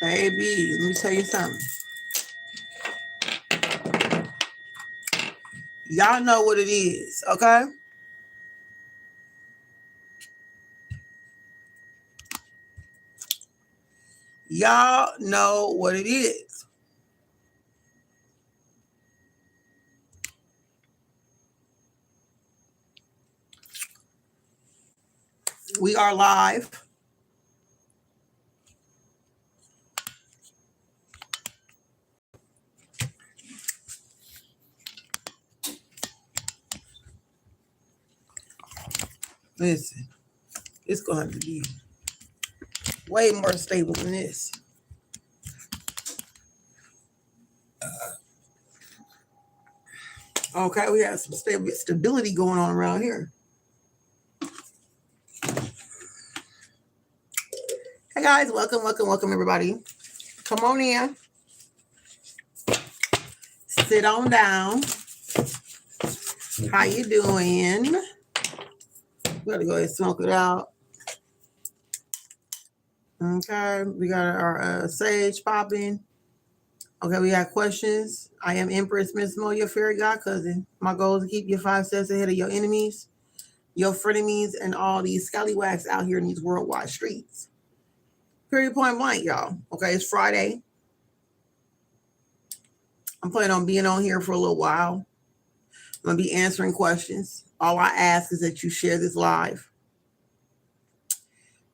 Baby, let me tell you something. Y'all know what it is, okay? Y'all know what it is. We are live. Listen, it's going to be way more stable than this. Okay, we have some stability going on around here. Hey guys, welcome everybody. Come on in. Sit on down. How you doing? We gotta go ahead and smoke it out. Okay, we got our sage popping. Okay, we got questions. I am Empress Miss Mo, your fairy god cousin. My goal is to keep you 5 steps ahead of your enemies, your frenemies, and all these scallywags out here in these worldwide streets. Period, point blank, y'all. Okay, it's Friday. I'm planning on being on here for a little while. I'm going to be answering questions. All I ask is that you share this live.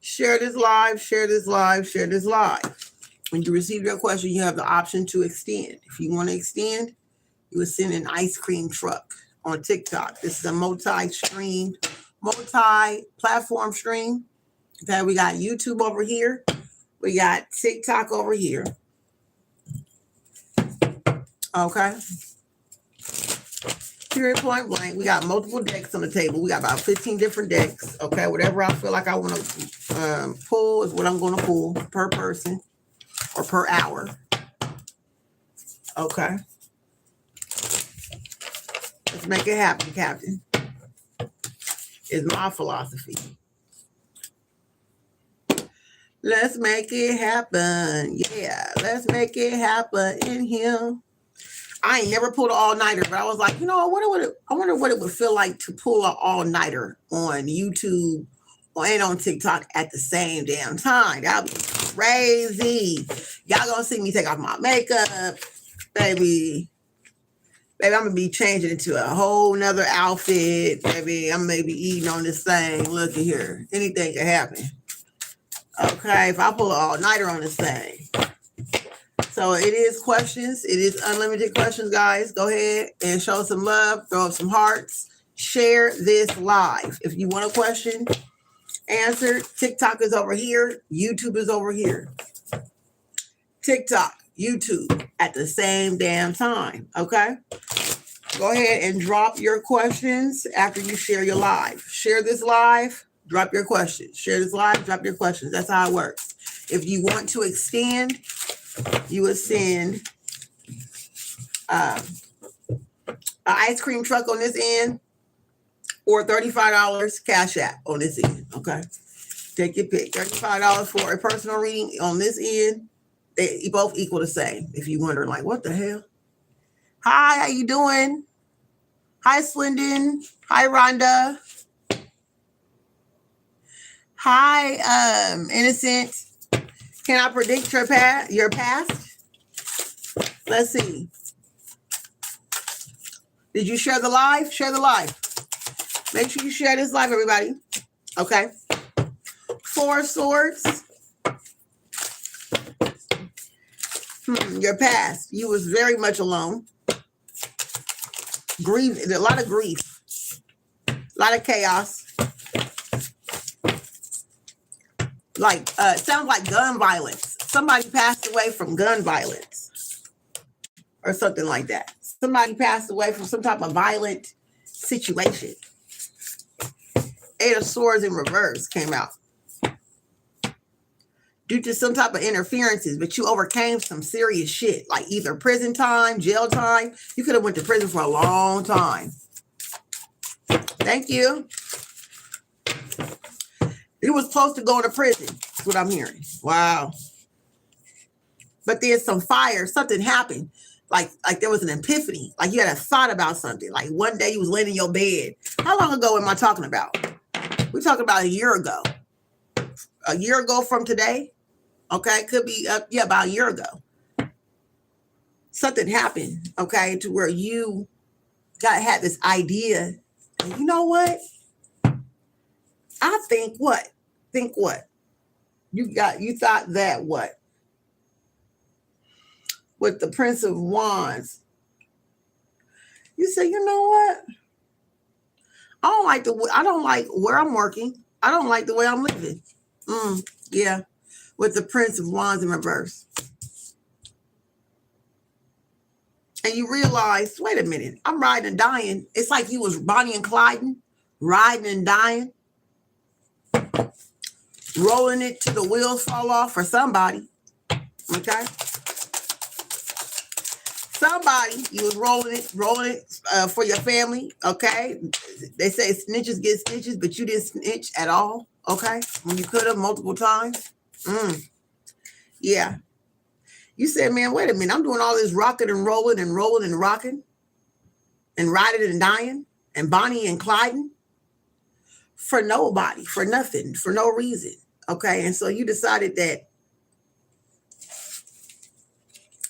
Share this live, share this live, share this live. When you receive your question, you have the option to extend. If you want to extend, you would send an ice cream truck on TikTok. This is a multi-platform stream. Okay, we got YouTube over here. We got TikTok over here. Okay. Period, point blank. We got multiple decks on the table. We got about 15 different decks. Okay, whatever I feel like I want to pull is what I'm going to pull per person or per hour. Okay. Let's make it happen, Captain. Is my philosophy. Let's make it happen. Yeah, let's make it happen in here. I ain't never pulled an all-nighter, but I was like, you know, I wonder what it would feel like to pull an all-nighter on YouTube and on TikTok at the same damn time. That would be crazy. Y'all gonna see me take off my makeup, baby. Baby, I'm gonna be changing into a whole nother outfit, baby. I'm maybe eating on this thing. Look at here. Anything can happen. Okay, if I pull an all-nighter on this thing. So it is questions. It is unlimited questions, guys. Go ahead and show some love. Throw up some hearts. Share this live. If you want a question answered, TikTok is over here. YouTube is over here. TikTok, YouTube at the same damn time. Okay? Go ahead and drop your questions after you share your live. Share this live. Drop your questions. Share this live. Drop your questions. That's how it works. If you want to extend, you would send an ice cream truck on this end or $35 Cash App on this end. Okay, take your pick. $35 for a personal reading on this end. They both equal the same. If you're wondering, like, what the hell? Hi, how you doing? Hi, Slinden. Hi, Rhonda. Hi, Innocent. Can I predict your past? Let's see. Did you share the live? Share the live. Make sure you share this live, everybody. Okay. 4 swords. Your past. You was very much alone. Grief. A lot of grief. A lot of chaos. Like, sounds like gun violence. Somebody passed away from gun violence or something like that. Somebody passed away from some type of violent situation. 8 of Swords in reverse came out. Due to some type of interferences, but you overcame some serious shit, like either prison time, jail time. You could have went to prison for a long time. Thank you. He was supposed to go to prison. That's what I'm hearing. Wow. But then some fire, something happened. Like there was an epiphany. Like you had a thought about something. Like one day you was laying in your bed. How long ago am I talking about? We're talking about a year ago. A year ago from today. Okay, could be about a year ago. Something happened, okay, to where you had this idea. And you know what? I think what? Think what? You thought that what? With the Prince of Wands. You say, you know what? I don't like where I'm working. I don't like the way I'm living. Yeah. With the Prince of Wands in reverse. And you realize, wait a minute, I'm riding and dying. It's like you was Bonnie and Clyde, riding and dying, rolling it till the wheels fall off for somebody. Okay? Somebody, you was rolling it for your family. Okay? They say snitches get stitches, but you didn't snitch at all. Okay? When you could have multiple times. Yeah. You said, man, wait a minute. I'm doing all this rocking and rolling and rocking and riding and dying and Bonnie and Clyde for nobody, for nothing, for no reason. Okay. And so you decided that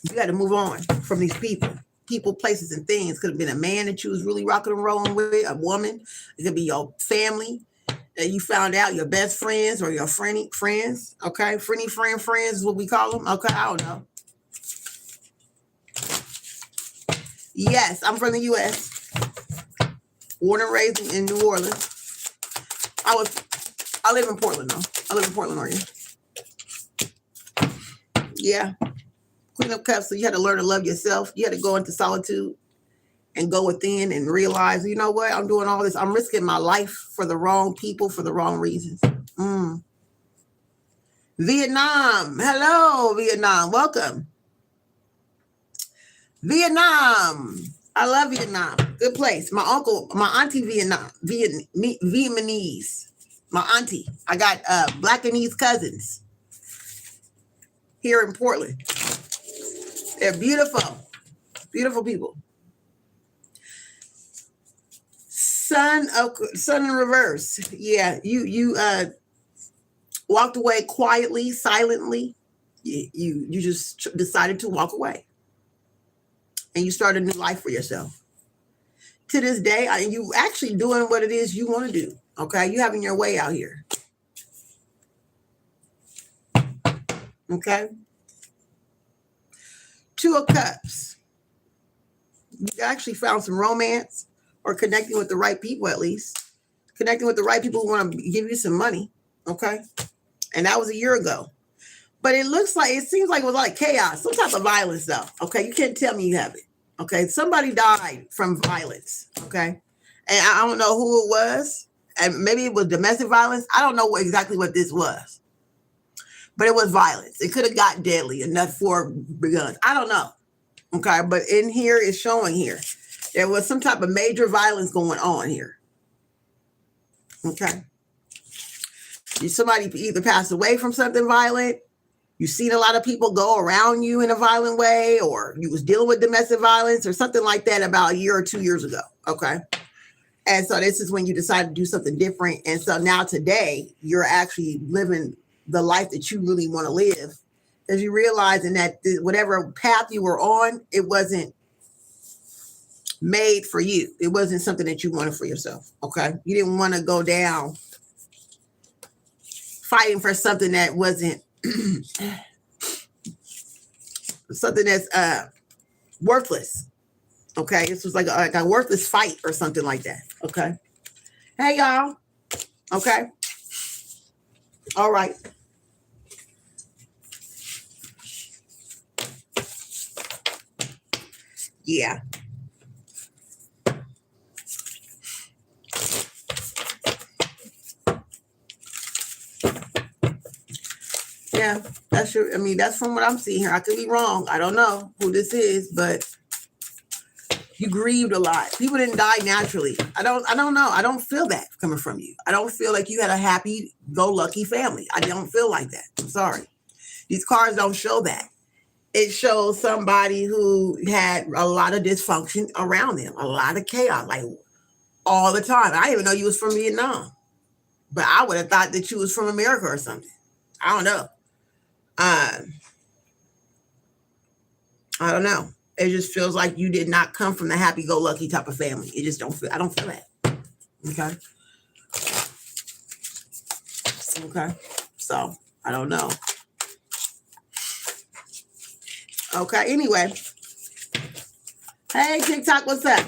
you got to move on from these people, places, and things. Could have been a man that you was really rocking and rolling with, a woman. It could be your family that you found out, your best friends or your friends. Okay. Friends is what we call them. Okay. I don't know. Yes, I'm from the U.S. Born and raised in New Orleans. I live in Portland, though. I live in Portland, Oregon. Yeah. Queen of Cups, so you had to learn to love yourself. You had to go into solitude and go within and realize, you know what? I'm doing all this. I'm risking my life for the wrong people, for the wrong reasons. Vietnam. Hello, Vietnam. Welcome. Vietnam. I love Vietnam. Good place. My auntie Vietnamese. My auntie. I got Blackanese cousins here in Portland. They're beautiful. Beautiful people. Sun in reverse. Yeah, you walked away quietly, silently. You just decided to walk away. And you start a new life for yourself. To this day, you actually doing what it is you want to do. Okay, you having your way out here. Okay. Two of Cups. You actually found some romance or connecting with the right people, at least. Connecting with the right people who want to give you some money. Okay. And that was a year ago. But it seems like it was like chaos, some type of violence, though. Okay, you can't tell me you haven't. Okay, somebody died from violence. Okay, and I don't know who it was, and maybe it was domestic violence. I don't know exactly what this was, but it was violence. It could have got deadly enough for guns. I don't know. Okay, but in here it's showing here there was some type of major violence going on here. Okay, somebody either passed away from something violent. You've seen a lot of people go around you in a violent way, or you was dealing with domestic violence or something like that about a year or 2 years ago. Okay. And so this is when you decide to do something different. And so now today you're actually living the life that you really want to live, because you realizing that whatever path you were on, it wasn't made for you. It wasn't something that you wanted for yourself. Okay. You didn't want to go down fighting for something that wasn't something that's worthless. Okay, this was like a worthless fight or something like that. Okay, hey y'all. Okay, all right. Yeah. Yeah, that's true. I mean, that's from what I'm seeing here. I could be wrong. I don't know who this is, but you grieved a lot. People didn't die naturally. I don't know. I don't feel that coming from you. I don't feel like you had a happy-go-lucky family. I don't feel like that. I'm sorry. These cards don't show that. it shows somebody who had a lot of dysfunction around them, a lot of chaos, like all the time. I didn't even know you was from Vietnam, but I would have thought that you was from America or something. I don't know. I don't know. It just feels like you did not come from the happy-go-lucky type of family. It just don't feel. I don't feel that. Okay. Okay. So I don't know. Okay. Anyway. Hey, TikTok, what's up?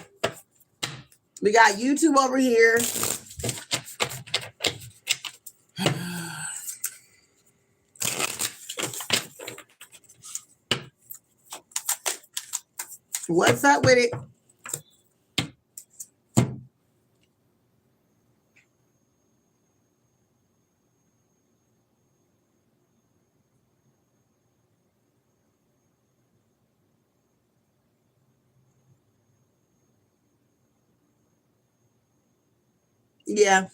We got YouTube over here. What's up with it? Yeah.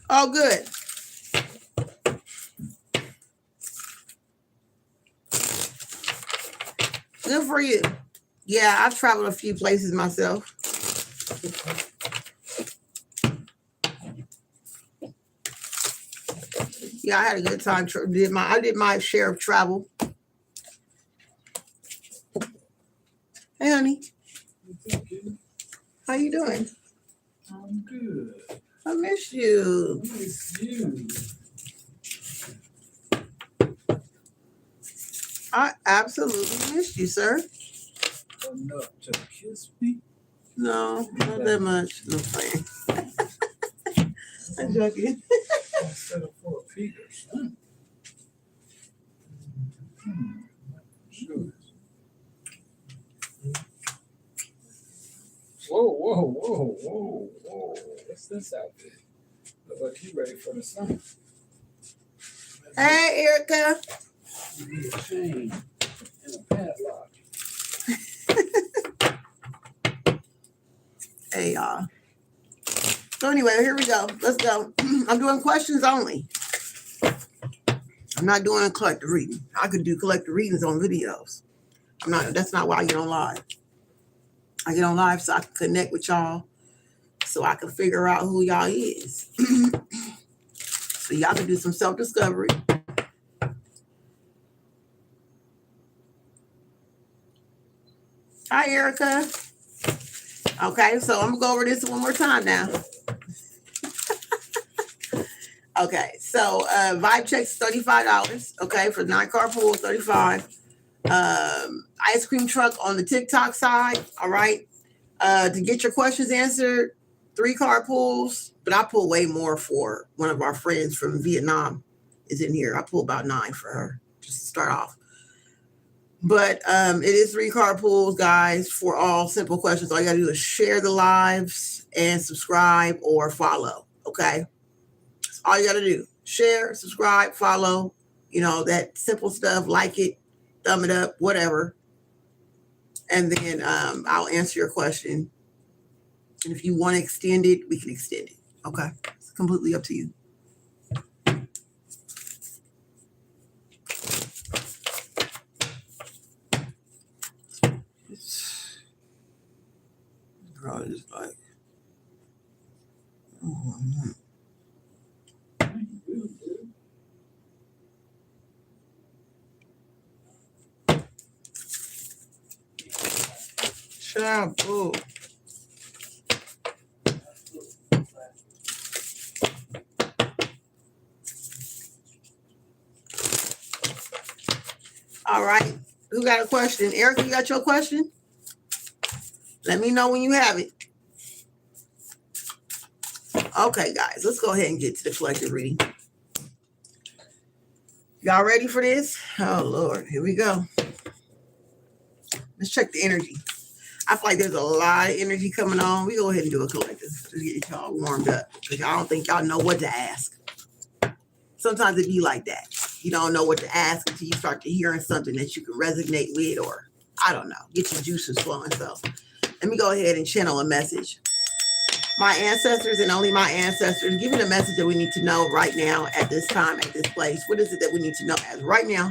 Oh, good. Good for you. Yeah, I've traveled a few places myself. Yeah, I had a good time. I did my share of travel. Hey, honey. How you doing? I'm good. I miss you. I miss you. I absolutely missed you, sir. Enough to kiss me? No, not that much. No playing. I'm joking. I set up for a peek or something. Sure. Whoa. What's this outfit? Look like you ready for the summer. Hey, Erica. You need a chain and a padlock. Hey, y'all. So anyway, here we go. Let's go. I'm doing questions only. I'm not doing a collective reading. I could do collective readings on videos. That's not why I get on live. I get on live so I can connect with y'all, so I can figure out who y'all is. So y'all can do some self-discovery. Hi, Erica. Okay, so I'm gonna go over this one more time now. Okay, so vibe checks $35. Okay, for 9-card pool, $35. Ice cream truck on the TikTok side. All right. To get your questions answered, 3-card pools, but I pull way more for one of our friends from Vietnam is in here. I pull about 9 for her just to start off. But it is 3-card pools, guys, for all simple questions. All you gotta do is share the lives and subscribe or follow. Okay. That's all you gotta do. Share, subscribe, follow, that simple stuff, like it, thumb it up, whatever. And then I'll answer your question. And if you want to extend it, we can extend it. Okay. It's completely up to you. Girl is like, shampoo. All right. Who got a question? Erica, you got your question? Let me know when you have it. Okay, guys, let's go ahead and get to the collective reading. Y'all ready for this? Oh, Lord. Here we go. Let's check the energy. I feel like there's a lot of energy coming on. We go ahead and do a collective to get y'all warmed up because y'all don't think y'all know what to ask. Sometimes it be like that. You don't know what to ask until you start to hearing something that you can resonate with, or I don't know, get your juices flowing. So let me go ahead and channel a message. My ancestors and only my ancestors, give me the message that we need to know right now at this time, at this place. What is it that we need to know as right now?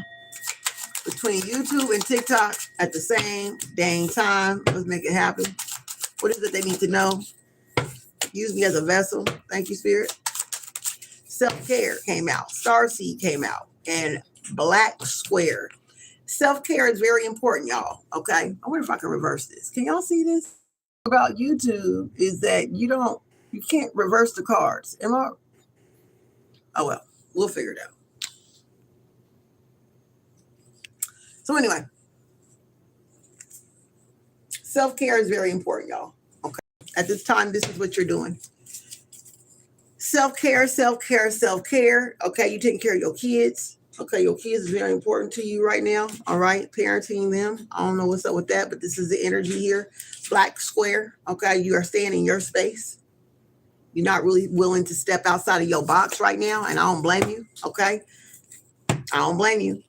Between YouTube and TikTok at the same dang time. Let's make it happen. What is it they need to know? Use me as a vessel. Thank you, Spirit. Self-care came out. Starseed came out. And Black Square. Self-care is very important, y'all. Okay. I wonder if I can reverse this. Can y'all see this? About YouTube is that you can't reverse the cards. Am I? Oh well, we'll figure it out. So anyway, self-care is very important, y'all. Okay. At this time, this is what you're doing. Self-care, self-care, self-care. Okay, you taking care of your kids. Okay, your kids is very important to you right now. All right, parenting them. I don't know what's up with that, but this is the energy here. Black Square. Okay, you are staying in your space. You're not really willing to step outside of your box right now, and I don't blame you. Okay, I don't blame you.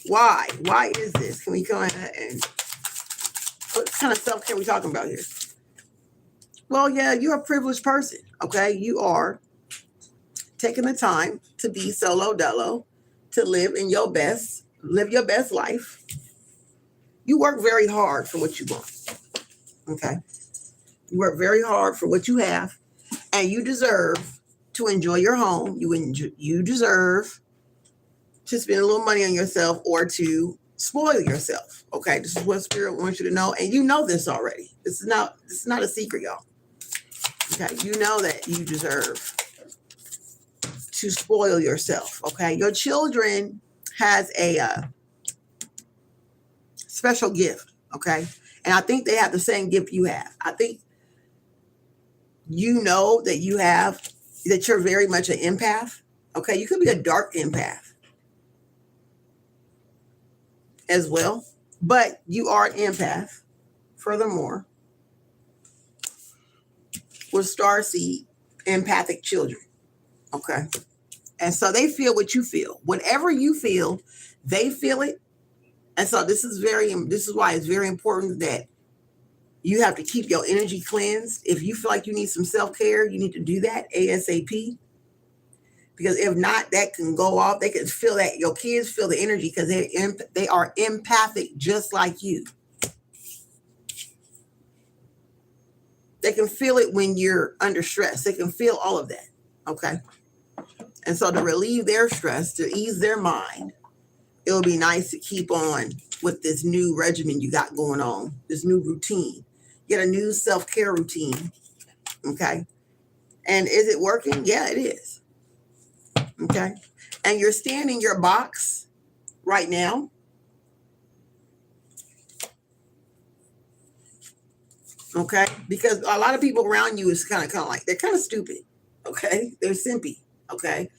Why? Why is this? Can we come ahead and what kind of self-care are we talking about here? Well, yeah, you're a privileged person. Okay, you are taking the time to be solo dolo, to live your best life. You work very hard for what you want. Okay. You work very hard for what you have, and you deserve to enjoy your home. You deserve to spend a little money on yourself or to spoil yourself. Okay. This is what Spirit wants you to know. And you know this already. This is not a secret, y'all. Okay. You know that you deserve to spoil yourself. Okay. Your children has a special gift. Okay. And I think they have the same gift you have. I think you know that you're very much an empath. Okay. You could be a dark empath as well, but you are an empath. Furthermore, with Starseed, empathic children. Okay. And so they feel what you feel. Whatever you feel, they feel it. And so this is why it's very important that you have to keep your energy cleansed. If you feel like you need some self-care, you need to do that ASAP. Because if not, that can go off. They can feel that. Your kids feel the energy because they are empathic just like you. They can feel it when you're under stress. They can feel all of that. Okay. And so to relieve their stress, to ease their mind, it would be nice to keep on with this new regimen you got going on, this new routine. Get a new self-care routine. Okay. And is it working? Yeah, it is. Okay. And you're staying in your box right now. Okay. Because a lot of people around you is kind of like, they're kind of stupid. Okay. They're simpy. Okay.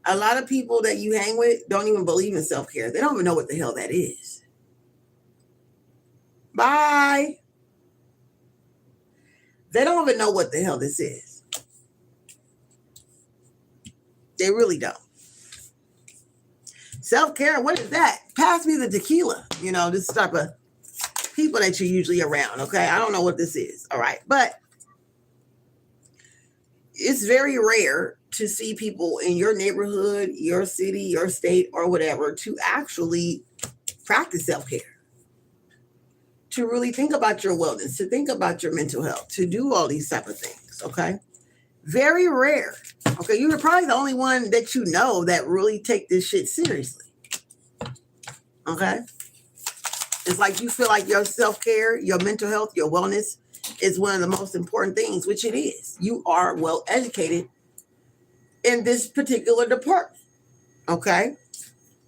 A lot of people that you hang with don't even believe in self-care. They don't even know what the hell that is. Bye. They don't even know what the hell this is. They really don't. Self-care, what is that? Pass me the tequila. You know, this type of people that you're usually around. Okay. I don't know what this is. All right. But it's very rare to see people in your neighborhood, your city, your state, or whatever to actually practice self-care, to really think about your wellness, to think about your mental health, to do all these type of things. Okay. Very rare. Okay. You're probably the only one that you know that really take this shit seriously. Okay. It's like you feel like your self-care, your mental health, your wellness is one of the most important things, which it is. You are well educated in this particular department. Okay.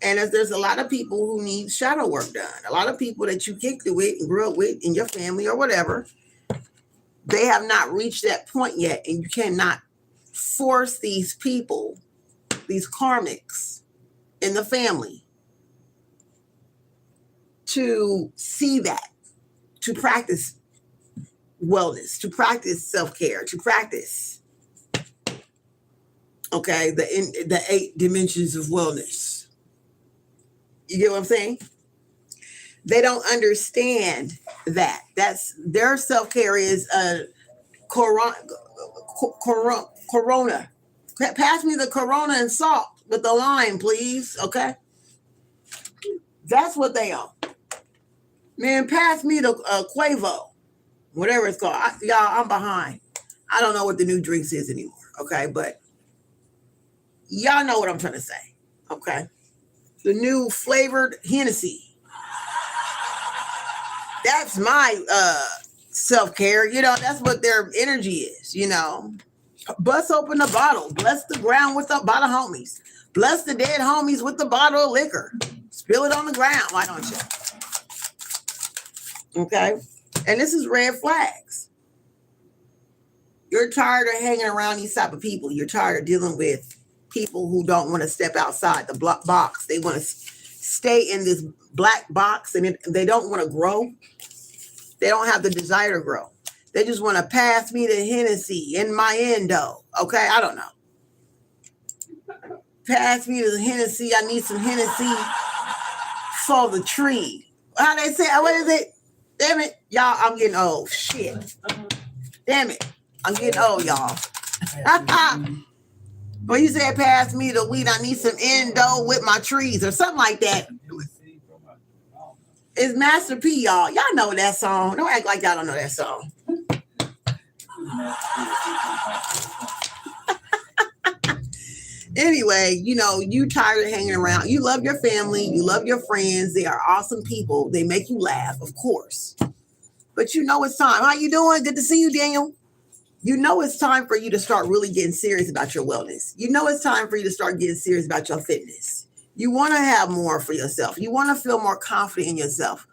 And as there's a lot of people who need shadow work done, a lot of people that you kicked it with and grew up with in your family or whatever, they have not reached that point yet. And you cannot force these people, these karmics in the family, to see that, to practice wellness, to practice self-care, to practice, okay, the 8 dimensions of wellness. You get what I'm saying? They don't understand that. That's their self-care is Corona. Pass me the Corona and salt with the lime, please. Okay. That's what they are. Man, pass me the Quavo, whatever it's called. Y'all, I'm behind. I don't know what the new drinks is anymore. Okay, but y'all know what I'm trying to say. Okay, the new flavored Hennessy. That's my self-care. You know, that's what their energy is. You know, bust open the bottle, bless the ground with the bottle homies, bless the dead homies with the bottle of liquor. Spill it on the ground. Why don't you? Okay. And this is red flags. You're tired of hanging around these type of people. You're tired of dealing with people who don't want to step outside the box. They want to stay in this black box and they don't want to grow. They don't have the desire to grow. They just want to pass me the Hennessy in my endo. Okay. I don't know. Pass me the Hennessy. I need some Hennessy for the tree. How they say, what is it? Damn it, y'all, I'm getting old. Shit. Damn it. I'm getting old, y'all. When you said pass me the weed, I need some endo with my trees or something like that. It's Master P, y'all. Y'all know that song. Don't act like y'all don't know that song. Anyway, you know, you tired of hanging around. You love your family. You love your friends. They are awesome people. They make you laugh, of course. But you know it's time. How you doing? Good to see you, Daniel. You know it's time for you to start really getting serious about your wellness. You know it's time for you to start getting serious about your fitness. You want to have more for yourself. You want to feel more confident in yourself.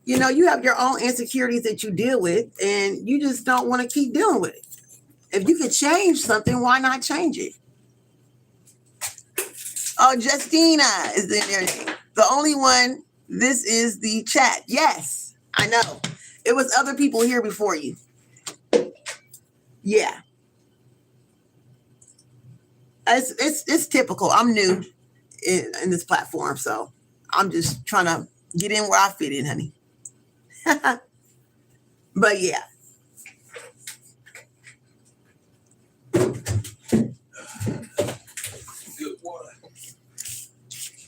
You know, you have your own insecurities that you deal with, and you just don't want to keep dealing with it. If you could change something, why not change it? Oh, Justina is in there. The only one. This is the chat. Yes, I know. It was other people here before you. Yeah. It's typical. I'm new in this platform, so I'm just trying to get in where I fit in, honey. But yeah.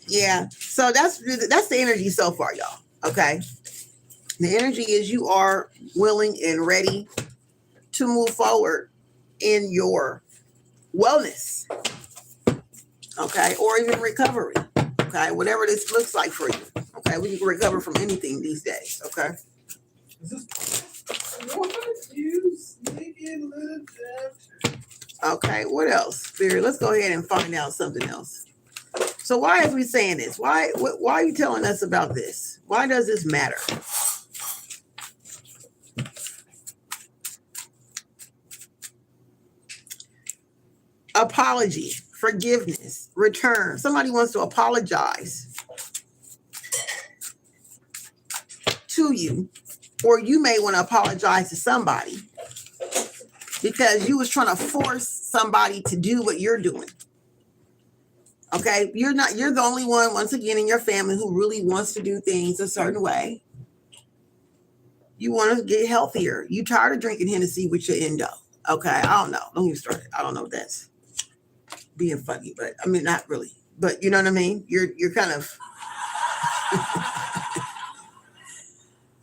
Yeah, so that's the energy so far, y'all. Okay, the energy is you are willing and ready to move forward in your wellness, okay, or even recovery, okay, whatever this looks like for you. Okay, we can recover from anything these days. Okay. Okay, what else, Spirit? Let's go ahead and find out something else. So why is we saying this? Why are you telling us about this? Why does this matter? Apology, forgiveness, return. Somebody wants to apologize to you, or you may want to apologize to somebody because you was trying to force somebody to do what you're doing. Okay, you're the only one, once again, in your family who really wants to do things a certain way. You want to get healthier. You tired of drinking Hennessy with your endo. Okay, I don't know. Don't get started. I don't know if that's being funny, but I mean, not really. But you know what I mean? You're kind of,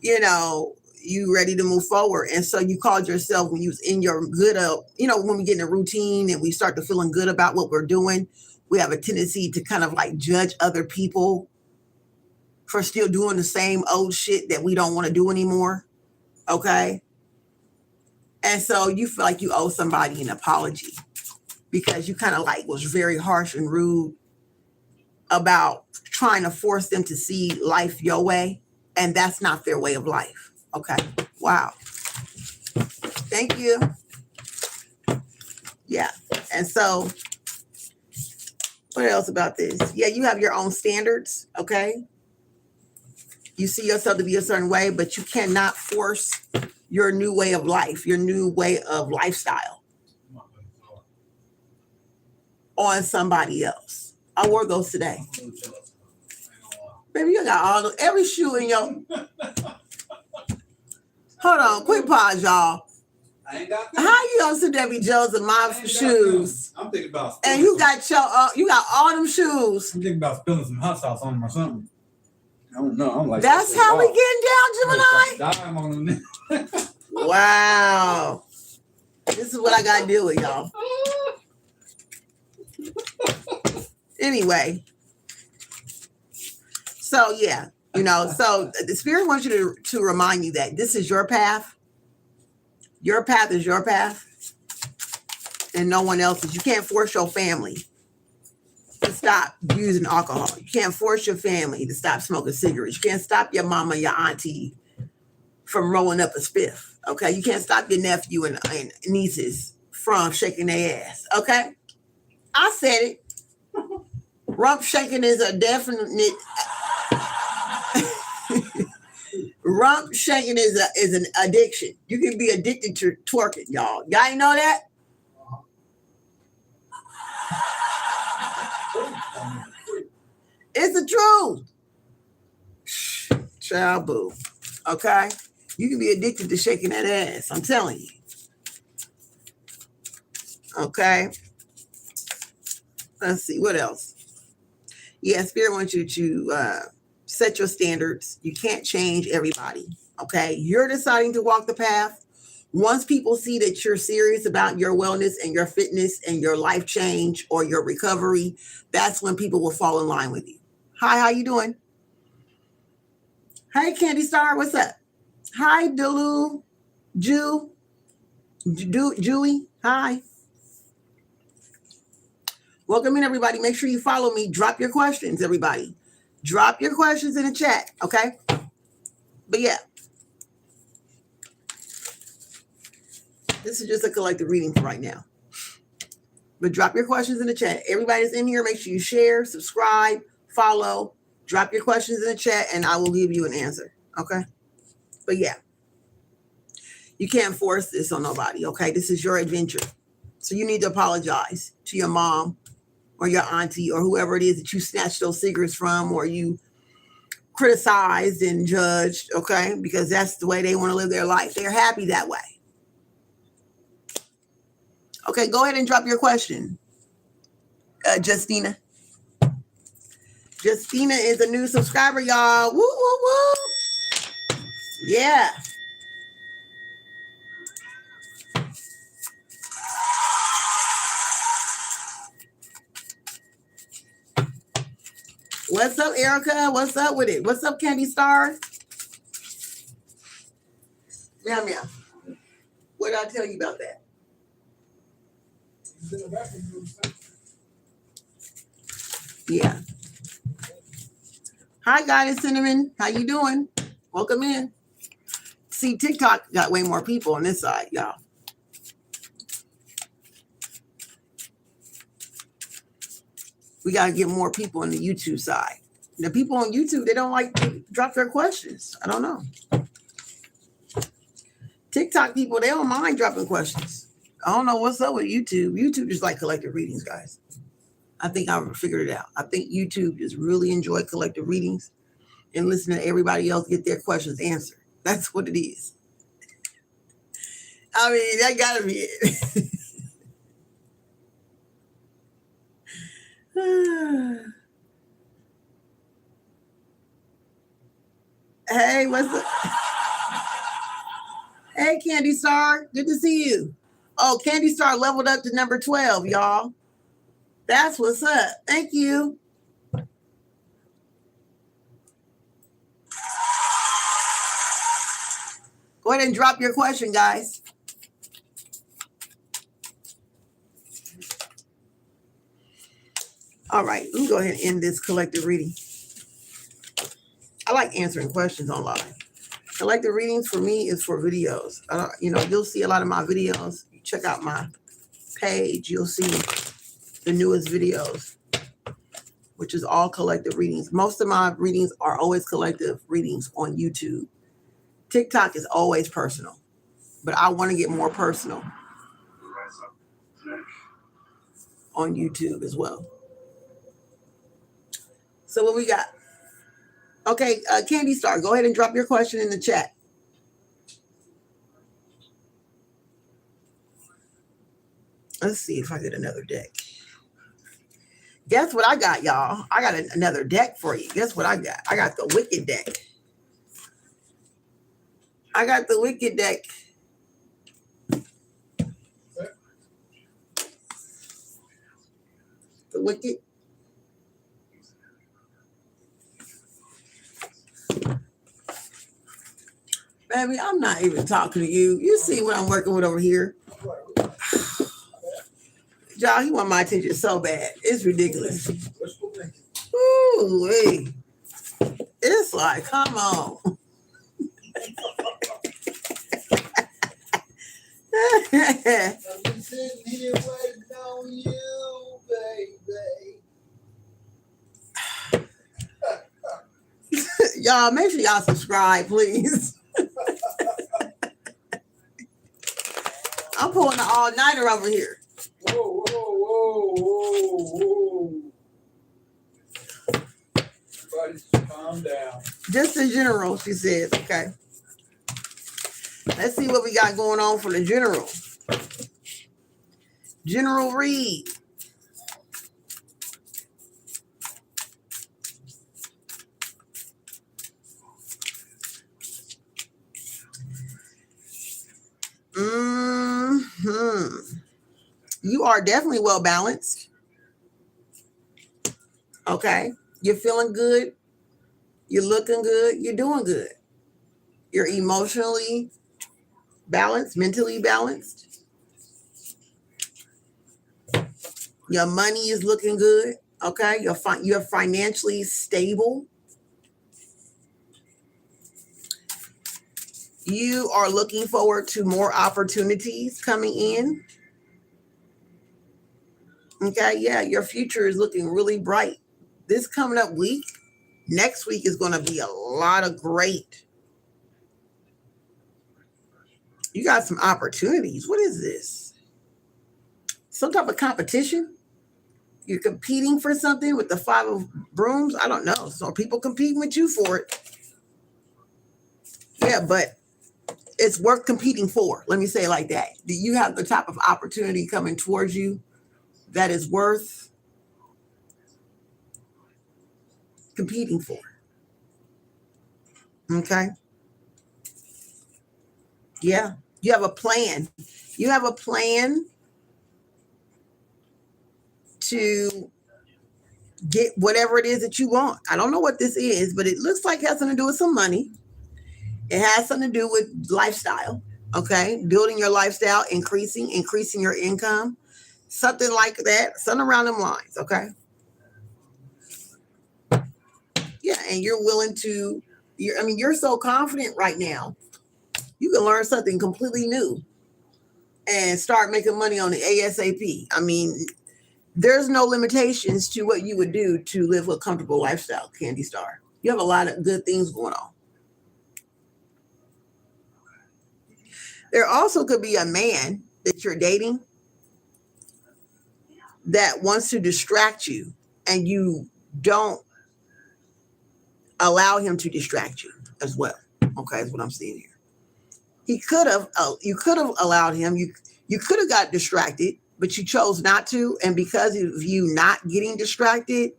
you know, you ready to move forward. And so you called yourself when you was in your good, you know, when we get in a routine and we start to feeling good about what we're doing, we have a tendency to kind of like judge other people for still doing the same old shit that we don't want to do anymore. Okay. And so you feel like you owe somebody an apology because you kind of like was very harsh and rude about trying to force them to see life your way. And that's not their way of life. Okay. Wow. Thank you. Yeah. And so what else about this? Yeah, you have your own standards, okay? You see yourself to be a certain way, but you cannot force your new way of life, your new way of lifestyle on somebody else. I wore those today. Baby, you got every shoe in your... Hold on, quick pause, y'all. I ain't got How that. you gonna sit there be jealous of my I ain't got shoes? none. I'm thinking about. And you got you got all them shoes. I'm thinking about spilling some hot sauce on them or something. I don't know. I'm like, That's how we getting down, Gemini. Dime on them. Wow. This is what I gotta deal with, y'all. Anyway. So yeah, so the spirit wants you to remind you that this is your path. Your path is your path. And no one else's. You can't force your family to stop using alcohol. You can't force your family to stop smoking cigarettes. You can't stop your mama, your auntie from rolling up a spiff. Okay, you can't stop your nephew and nieces from shaking their ass. Okay, I said it. Rump shaking is a definite. Rump shaking is an addiction. You can be addicted to twerking, y'all. Y'all ain't know that? It's the truth. Child boo. Okay? You can be addicted to shaking that ass. I'm telling you. Okay? Let's see. What else? Yeah, Spirit wants you to set your standards. You can't change everybody. Okay? You're deciding to walk the path. Once people see that you're serious about your wellness and your fitness and your life change or your recovery, that's when people will fall in line with you. Hi, how you doing? Hey, Candy Star, what's up? Hi, Delu, Jewy, hi. Welcome in, everybody. Make sure you follow me. Drop your questions, everybody. Drop your questions in the chat, okay? But yeah. This is just a collective reading for right now. But drop your questions in the chat. Everybody's in here. Make sure you share, subscribe, follow. Drop your questions in the chat, and I will give you an answer, okay? But yeah. You can't force this on nobody, okay? This is your adventure. So you need to apologize to your mom or your auntie or whoever it is that you snatched those cigarettes from or you criticized and judged, okay? Because that's the way they want to live their life. They're happy that way. Okay, go ahead and drop your question, Justina. Justina is a new subscriber, y'all. Woo, woo, woo. Yeah. What's up, Erica? What's up with it? What's up, Candy Star? Meow, meow. What did I tell you about that? Yeah. Hi, guys, Cinnamon. How you doing? Welcome in. See, TikTok got way more people on this side, y'all. We got to get more people on the YouTube side. The people on YouTube, they don't like to drop their questions. I don't know. TikTok people, they don't mind dropping questions. I don't know what's up with YouTube. YouTube just like collective readings, guys. I think I figured it out. I think YouTube just really enjoy collective readings and listening to everybody else get their questions answered. That's what it is. I mean, that gotta be it. Hey, what's up? Hey, Candy Star. Good to see you. Oh, Candy Star leveled up to number 12, y'all. That's what's up. Thank you. Go ahead and drop your question, guys. All right, let me go ahead and end this collective reading. I like answering questions online. Collective readings for me is for videos. You'll see a lot of my videos. You check out my page, you'll see the newest videos, which is all collective readings. Most of my readings are always collective readings on YouTube. TikTok is always personal, but I want to get more personal on YouTube as well. So what we got? Okay, Candy Star, go ahead and drop your question in the chat. Let's see if I get another deck. Guess what I got, y'all? I got another deck for you. Guess what I got? I got the Wicked deck. I got the Wicked deck. The Wicked. Baby, I'm not even talking to you. You see what I'm working with over here. Y'all, he want my attention so bad. It's ridiculous. Wishful thinking. Ooh, wait. It's like, come on. I've been sitting here waiting on you, baby. Y'all, make sure y'all subscribe, please. I'm pulling the all-nighter over here. Whoa, whoa, whoa, whoa, whoa. Everybody just calm down. Just in general, she says. Okay. Let's see what we got going on for the general. General Reed. You are definitely well balanced. Okay. You're feeling good. You're looking good. You're doing good. You're emotionally balanced, mentally balanced. Your money is looking good. Okay. You're financially stable. You are looking forward to more opportunities coming in. Okay, yeah, your future is looking really bright. This coming up week, next week is going to be a lot of great. You got some opportunities. What is this? Some type of competition? You're competing for something with the Five of Brooms? I don't know. So people competing with you for it. Yeah, but it's worth competing for. Let me say it like that. Do you have the type of opportunity coming towards you that is worth competing for? Okay. Yeah. You have a plan. You have a plan to get whatever it is that you want. I don't know what this is, but it looks like it has something to do with some money. It has something to do with lifestyle. Okay. Building your lifestyle, increasing your income, something like that, something around them lines. Okay. Yeah. And you're willing to, you're so confident right now. You can learn something completely new and start making money on the ASAP. I mean, there's no limitations to what you would do to live a comfortable lifestyle, Candy Star. You have a lot of good things going on. There also could be a man that you're dating that wants to distract you, and you don't allow him to distract you as well. Okay, that's what I'm seeing here. You could have allowed him. You could have got distracted, but you chose not to. And because of you not getting distracted,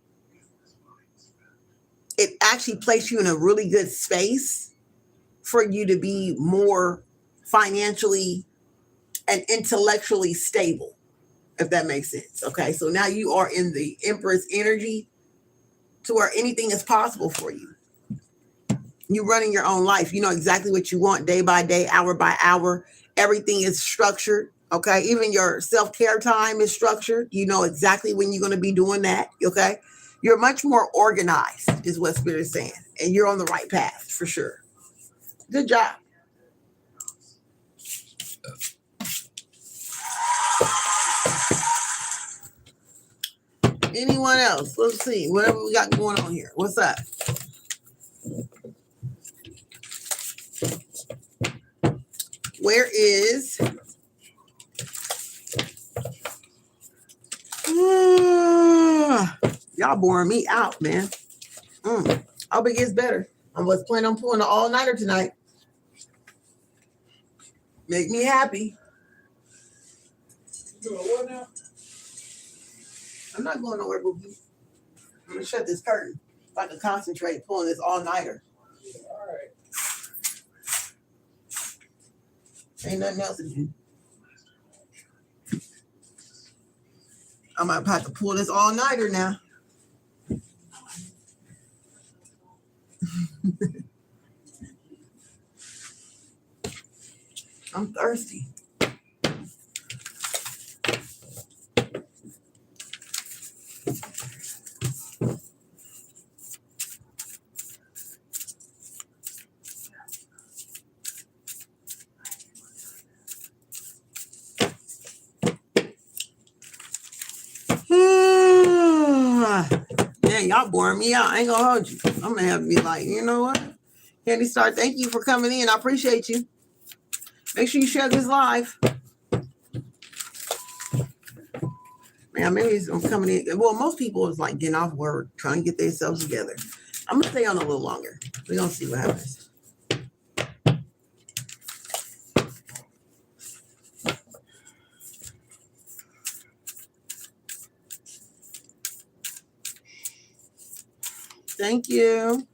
it actually placed you in a really good space for you to be more financially and intellectually stable, if that makes sense. Okay, so now you are in the Empress energy to where anything is possible for you. You're running your own life. You know exactly what you want day by day, hour by hour. Everything is structured. Okay. Even your self-care time is structured. You know exactly when you're going to be doing that. Okay. You're much more organized, is what Spirit is saying. And you're on the right path for sure. Good job. Anyone else? Let's see. Whatever we got going on here. What's up? Where is y'all boring me out, man. I hope it gets better. I was planning on pulling an all-nighter tonight. Make me happy. You doing what? go now? I'm not going nowhere, Boogie. I'm gonna shut this curtain. If I can concentrate pulling this all-nighter. Yeah, all right. Ain't nothing else to do. I might have to pull this all-nighter now. I'm thirsty. Yeah, y'all boring me out. I ain't gonna hold you. I'm gonna have to be like, you know what? Candy Star, thank you for coming in. I appreciate you. Make sure you share this live. Man, maybe I'm coming in. Well, most people is like getting off work, trying to get themselves together. I'm gonna stay on a little longer. We're gonna see what happens. Thank you.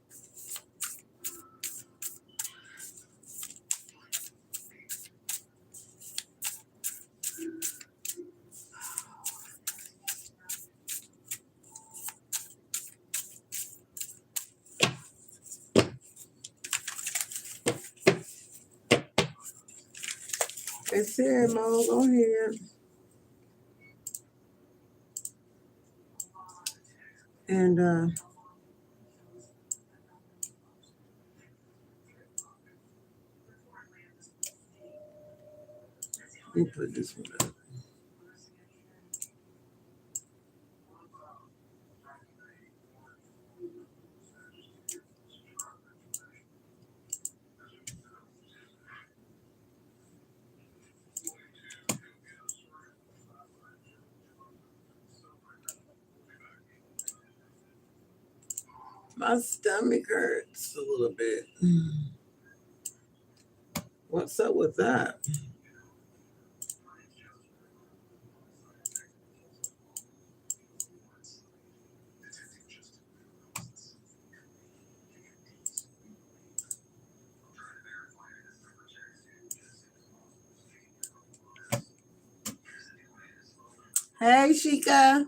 It's here, Mo. Go ahead. And let me put this one up. My stomach hurts a little bit. What's up with that? Hey, Sheikah.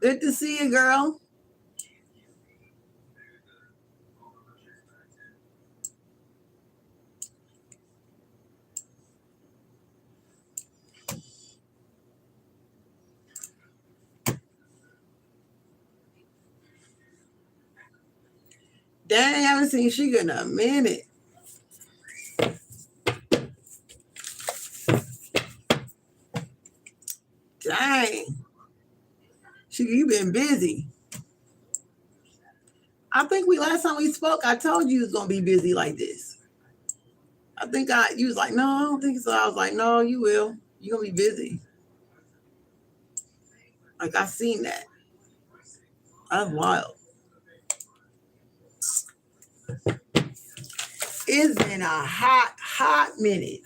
Good to see you, girl. Dang, I haven't seen Sheikah in a minute. Dang. Sheikah, you been busy. I think last time we spoke, I told you was gonna be busy like this. I think you was like, no, I don't think so. I was like, no, you will. You're gonna be busy. Like I seen that. That's wild. It's been a hot minute.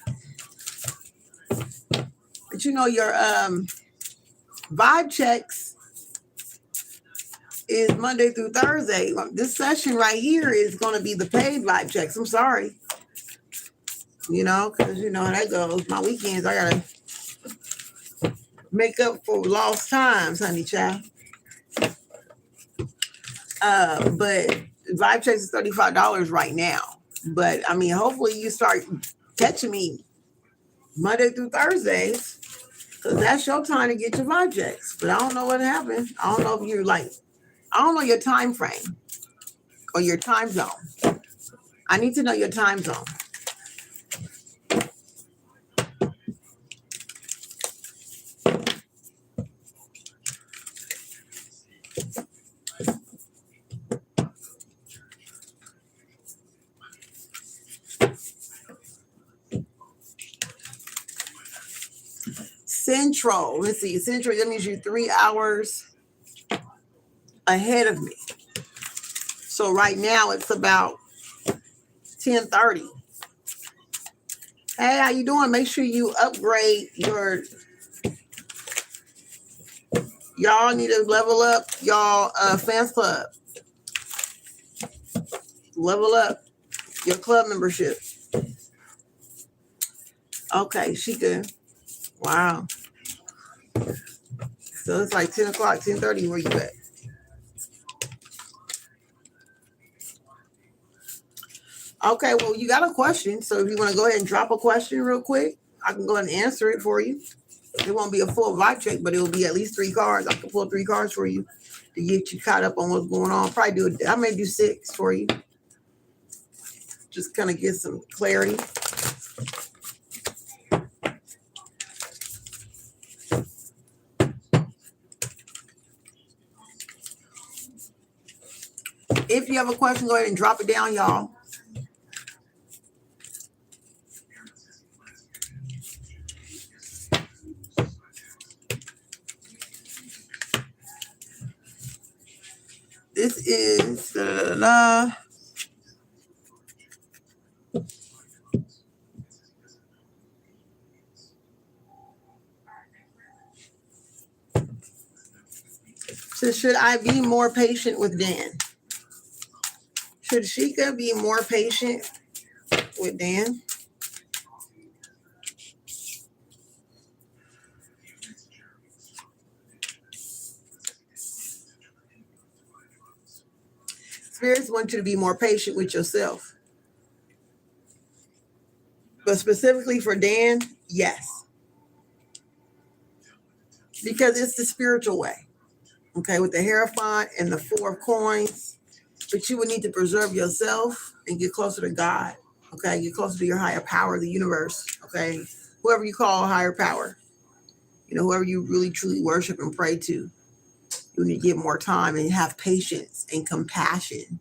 But you know your vibe checks is Monday through Thursday. This session right here is going to be the paid vibe checks. I'm sorry. You know, because you know how that goes. My weekends, I got to make up for lost times, honey child. But vibe checks is $35 right now. But I mean, hopefully you start catching me Monday through Thursdays, because that's your time to get your vibe checks. But I don't know what happened. I don't know if you're like, I don't know your time frame or your time zone. I need to know your time zone. Central, let's see, Central, that means you're 3 hours ahead of me. So right now it's about 10:30. Hey, how you doing? Make sure you upgrade your. Y'all need to level up y'all fans club. Level up your club membership. Okay, she good. Wow. So it's like 10 o'clock, 10:30. Where you at? Okay, well, you got a question. So if you want to go ahead and drop a question real quick, I can go ahead and answer it for you. It won't be a full vibe check, but it will be at least 3 cards. I can pull 3 cards for you to get you caught up on what's going on. Probably do it. I may do 6 for you. Just kind of get some clarity. If you have a question, go ahead and drop it down, y'all. This is So should I be more patient with Dan? Should Sheikah be more patient with Dan? Spirits want you to be more patient with yourself. But specifically for Dan, yes. Because it's the spiritual way. Okay, with the Hierophant and the 4 of coins. But you would need to preserve yourself and get closer to God. Okay, get closer to your higher power, the universe. Okay, whoever you call higher power. You know, whoever you really truly worship and pray to. You need to give more time and have patience and compassion.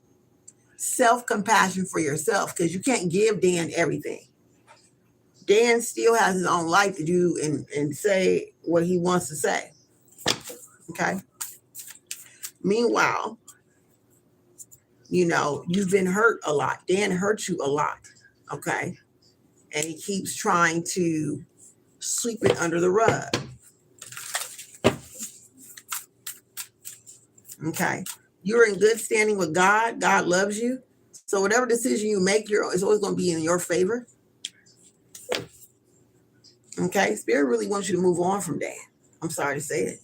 Self-compassion for yourself, because you can't give Dan everything. Dan still has his own life to do and say what he wants to say. Okay. Meanwhile, you know, you've been hurt a lot. Dan hurt you a lot. Okay. And he keeps trying to sweep it under the rug. Okay. You're in good standing with God. God loves you. So whatever decision you make, it's always going to be in your favor. Okay. Spirit really wants you to move on from Dan. I'm sorry to say it.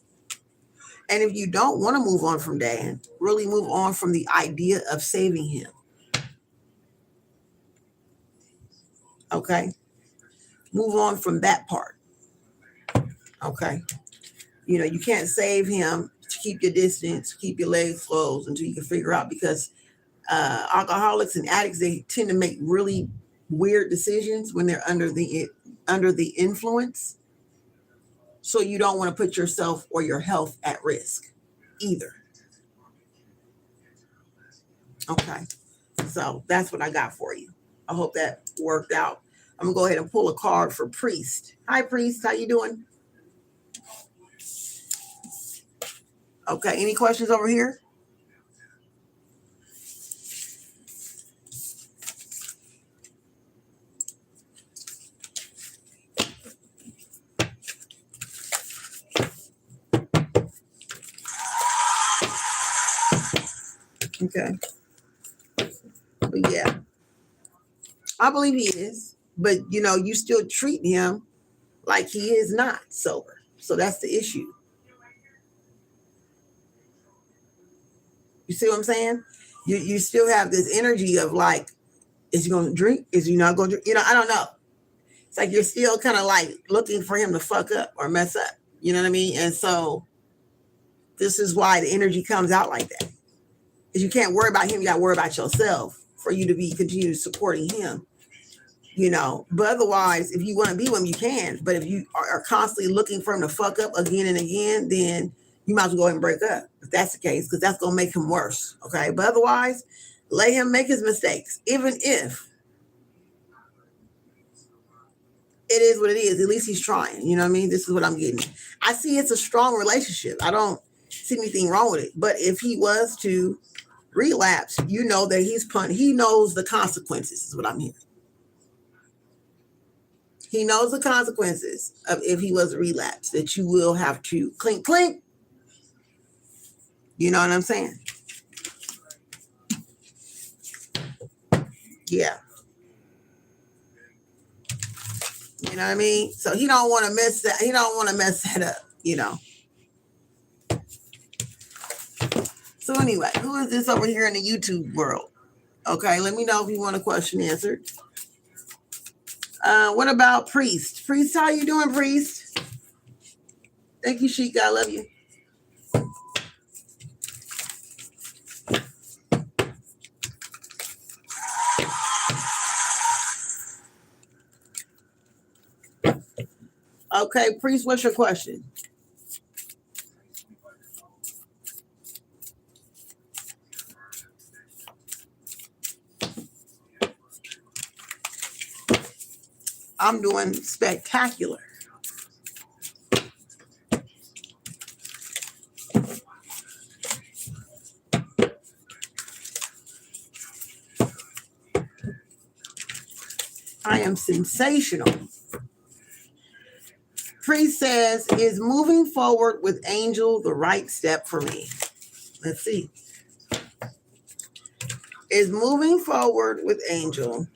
And if you don't want to move on from Dan, really move on from the idea of saving him. Okay. Move on from that part. Okay. You know, you can't save him. Keep your distance, keep your legs closed until you can figure out, because alcoholics and addicts, they tend to make really weird decisions when they're under the influence. So you don't want to put yourself or your health at risk either. Okay. So that's what I got for you. I hope that worked out. I'm gonna go ahead and pull a card for Priest. Hi, Priest. How you doing? Okay, any questions over here? Okay. But yeah, I believe he is, but you know, you still treat him like he is not sober. So that's the issue. You see what I'm saying? You still have this energy of like, is he going to drink? Is he not going to drink? You know, I don't know. It's like you're still kind of like looking for him to fuck up or mess up. You know what I mean? And so this is why the energy comes out like that. Because you can't worry about him. You got to worry about yourself for you to be continue supporting him. You know, but otherwise, if you want to be with him, you can. But if you are constantly looking for him to fuck up again and again, then you might as well go ahead and break up if that's the case, because that's going to make him worse. Okay. But otherwise, let him make his mistakes, even if it is what it is. At least he's trying. You know what I mean? This is what I'm getting. I see it's a strong relationship. I don't see anything wrong with it. But if he was to relapse, you know that he knows the consequences, is what I'm hearing. He knows the consequences of if he was a relapse, that you will have to clink, clink. You know what I'm saying? Yeah. You know what I mean? So he don't want to mess that. He don't want to mess that up, you know. So anyway, who is this over here in the YouTube world? Okay, let me know if you want a question answered. What about Priest? Priest, how you doing, Priest? Thank you, Sheik. I love you. Okay, Priest, what's your question? I'm doing spectacular. I am sensational. Priest says, is moving forward with Angel the right step for me? Let's see. Is moving forward with Angel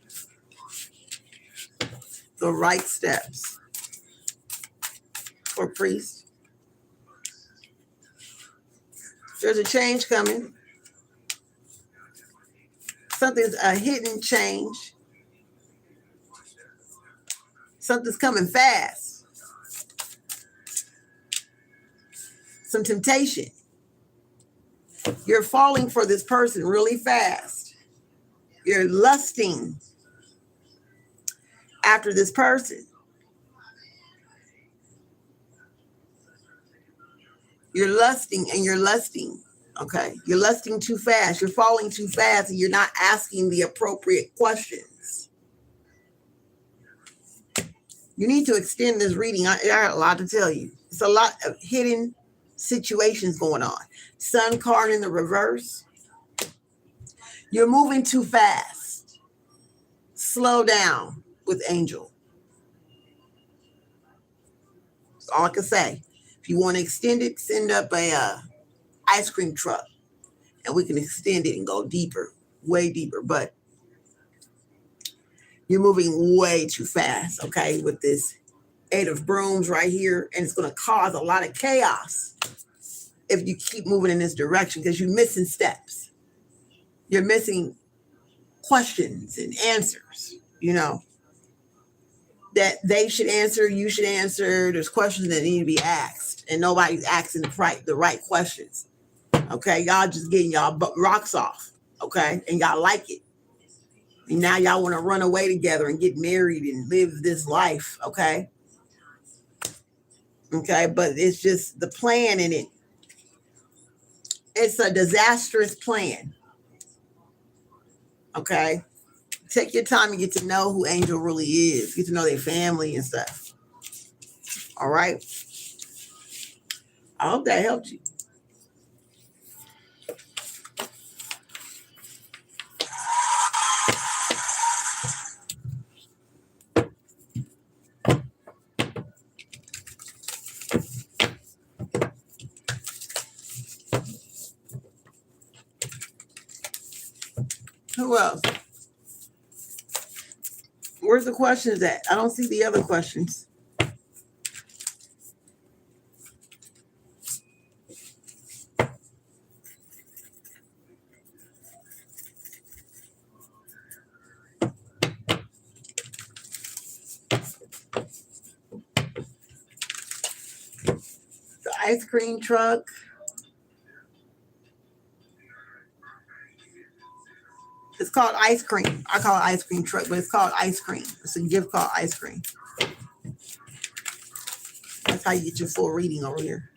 the right steps for Priest? There's a change coming. Something's a hidden change. Something's coming fast. Some temptation. You're falling for this person really fast. You're lusting after this person. You're lusting and you're lusting. Okay. You're lusting too fast. You're falling too fast and you're not asking the appropriate questions. You need to extend this reading. I got a lot to tell you. It's a lot of hidden situations going on. Sun card in the reverse. You're moving too fast. Slow down with Angel. That's all I can say. If you want to extend it, send up a ice cream truck and we can extend it and go deeper, way deeper. But you're moving way too fast, okay, with this 8 of brooms right here. And it's going to cause a lot of chaos if you keep moving in this direction because you're missing steps. You're missing questions and answers, you know, that they should answer, you should answer. There's questions that need to be asked and nobody's asking the right questions. Okay, y'all just getting y'all rocks off, okay, and y'all like it. And now y'all want to run away together and get married and live this life, okay? Okay, but it's just the plan in it. It's a disastrous plan. Okay? Take your time and get to know who Angel really is. Get to know their family and stuff. All right? I hope that helped you. Who else? Where's the questions at? I don't see the other questions. The ice cream truck. It's called ice cream. I call it ice cream truck, but it's called ice cream. It's a gift called ice cream. That's how you get your full reading over here.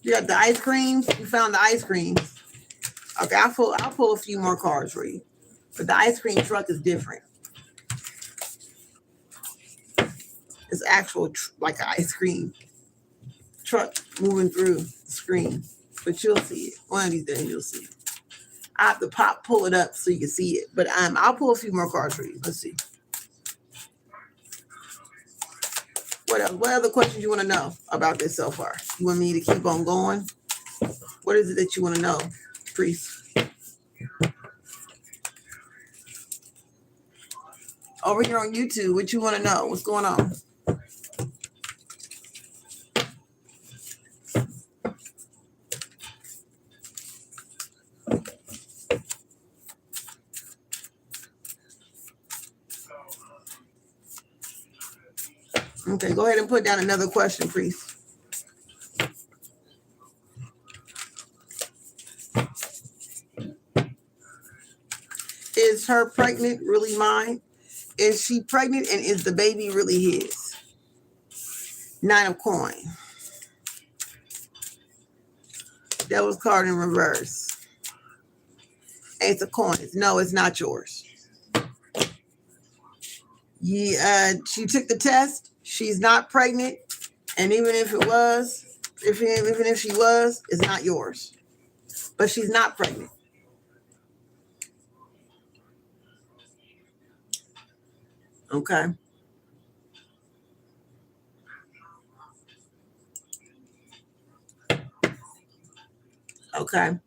You got the ice creams. You found the ice creams. Okay, I'll pull a few more cards for you. But the ice cream truck is different. It's actual like an ice cream truck moving through the screen. But you'll see it. One of these days you'll see it. I have to pull it up so you can see it. But I'll pull a few more cards for you. Let's see. What else? What other questions you want to know about this so far? You want me to keep on going? What is it that you want to know, priest? Over here on YouTube, what you want to know? What's going on? Okay, go ahead and put down another question, priest. Is her pregnant really mine? Is she pregnant and is the baby really his? 9 of coins. Devil's card in reverse. Ace of coins. No, it's not yours. She took the test. She's not pregnant. And even if it was, even if she was, it's not yours. But she's not pregnant. Okay. Okay.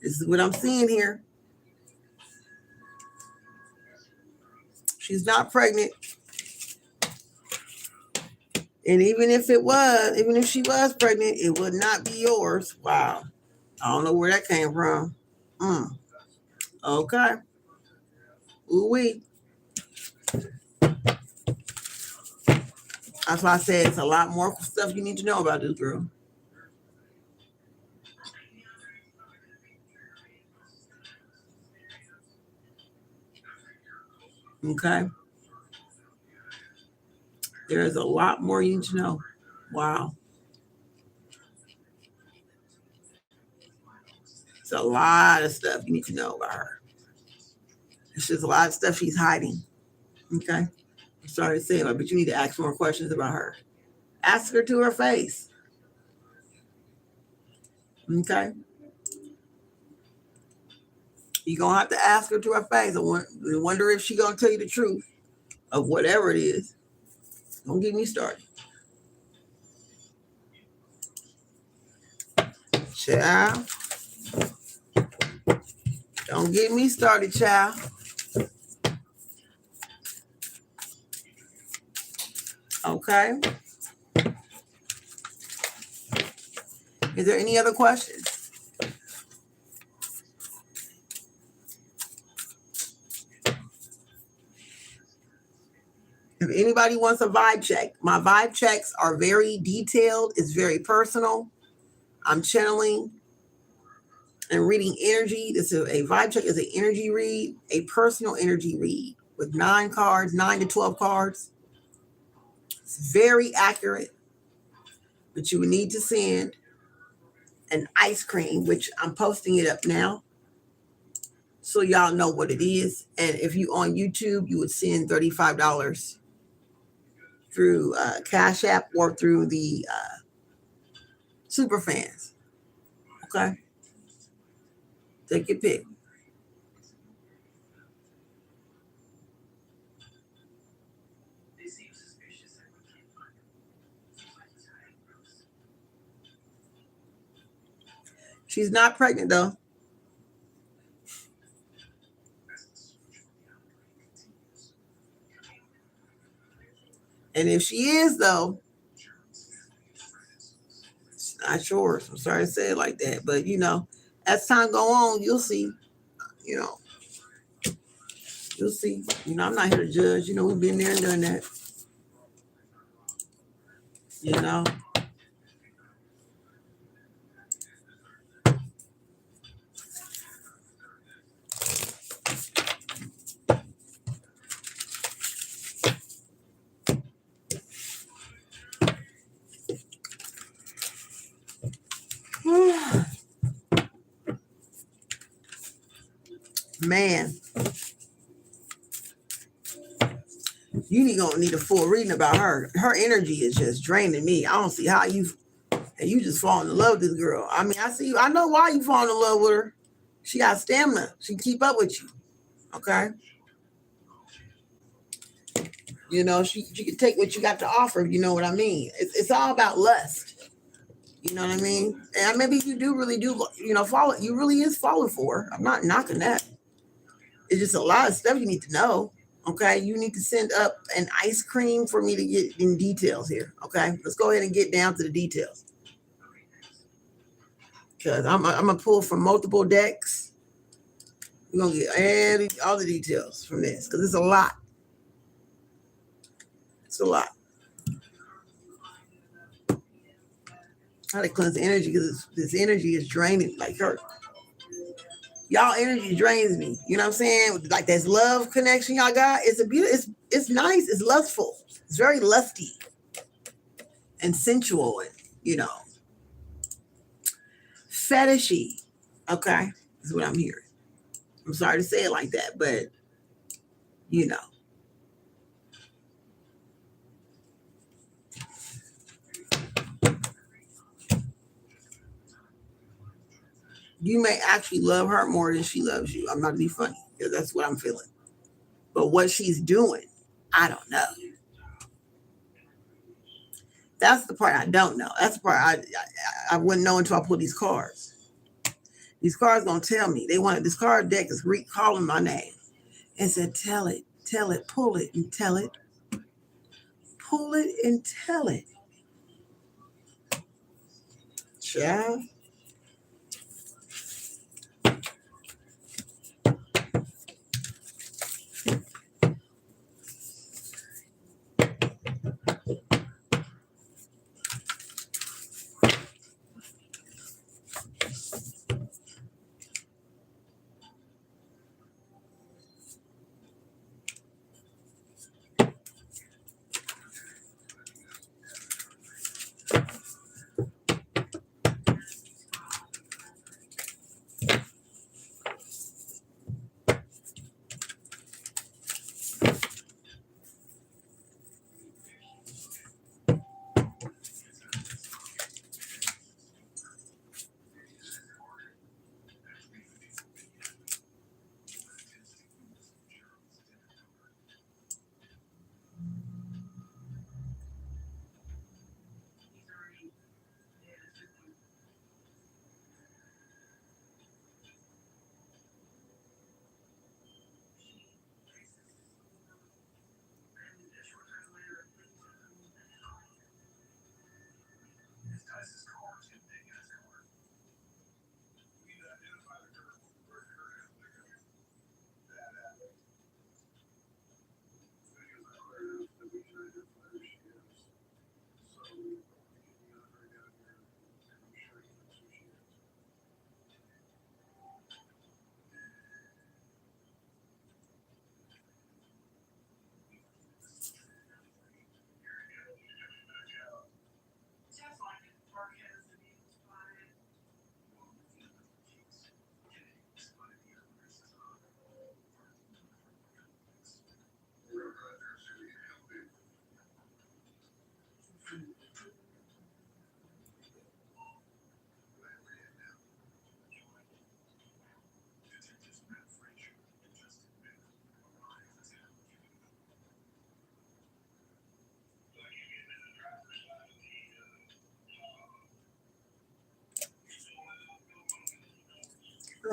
This is what I'm seeing here. She's not pregnant. And even if she was pregnant, it would not be yours. Wow. I don't know where that came from. Okay. Ooh-wee. That's why I said it's a lot more stuff you need to know about this girl. Okay. There's a lot more you need to know. Wow. It's a lot of stuff you need to know about her. It's just a lot of stuff she's hiding. Okay. I'm sorry to say it, but you need to ask more questions about her. Ask her to her face. Okay. You're going to have to ask her to her face. I wonder if she's going to tell you the truth of whatever it is. Don't get me started. Child. Don't get me started, child. Okay. Is there any other questions? If anybody wants a vibe check, my vibe checks are very detailed. It's very personal. I'm channeling and reading energy. This is a vibe check is an energy read, a personal energy read with 9 cards, 9 to 12 cards. It's very accurate, but you would need to send an ice cream, which I'm posting it up now, so y'all know what it is. And if you on YouTube, you would send $35 through Cash App or through the super fans. Okay, take your pick. She's not pregnant though. And if she is though, it's not yours. I'm sorry to say it like that, but as time go on, you'll see. You'll see. I'm not here to judge. We've been there and done that. Man, you gonna need a full reading about her. Her energy is just draining me. I don't see how you just falling in love with this girl. I mean, I know why you falling in love with her. She got stamina. She can keep up with you. Okay. You know, she can take what you got to offer. You know what I mean? It's all about lust. You know what I mean? And maybe you really do, follow. You really is falling for her. I'm not knocking that. It's just a lot of stuff you need to know. Okay. You need to send up an ice cream for me to get in details here. Okay. Let's go ahead and get down to the details. Because I'm going to pull from multiple decks. We're going to get all the details from this because it's a lot. It's a lot. How to cleanse the energy because this energy is draining like her. Y'all energy drains me. You know what I'm saying? Like this love connection y'all got. It's nice. It's lustful. It's very lusty and sensual and, fetishy. Okay. Is what I'm hearing. I'm sorry to say it like that, but you may actually love her more than she loves you. I'm not to be funny because that's what I'm feeling. But what she's doing, I don't know. That's the part I don't know. That's the part I wouldn't know until I pull these cards. These cards gonna tell me. This card deck is calling my name and said, tell it, pull it and tell it. Pull it and tell it. Child.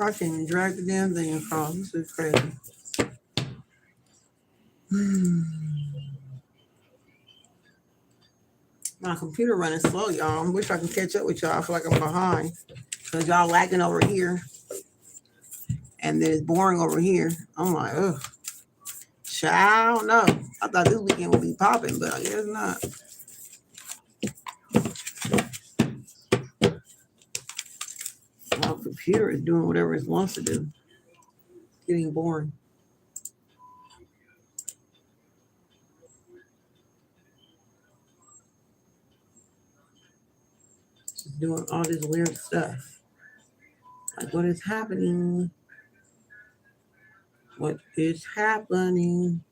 I can't even drag the damn thing across. This is crazy. My computer running slow, y'all. I wish I could catch up with y'all. I feel like I'm behind because y'all lagging over here, and then it's boring over here. I'm like, ugh. Child, no. I thought this weekend would be popping, but I guess not. My computer is doing whatever it wants to do. It's getting boring. It's doing all this weird stuff. Like, what is happening? What is happening?